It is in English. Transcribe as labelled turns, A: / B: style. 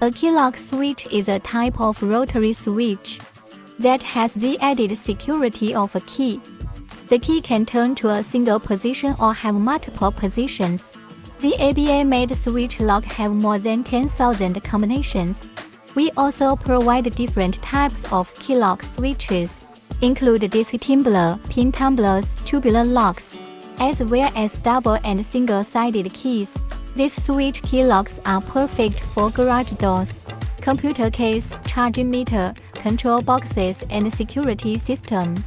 A: A key lock switch is a type of rotary switch that has the added security of a key. The key can turn to a single position or have multiple positions. The ABA-made switch lock have more than 10,000 combinations. We also provide different types of key lock switches, include disc tumbler, pin tumblers, tubular locks, as well as double and single-sided keys. These switch key locks are perfect for garage doors, computer case, charging meter, control boxes, and security system.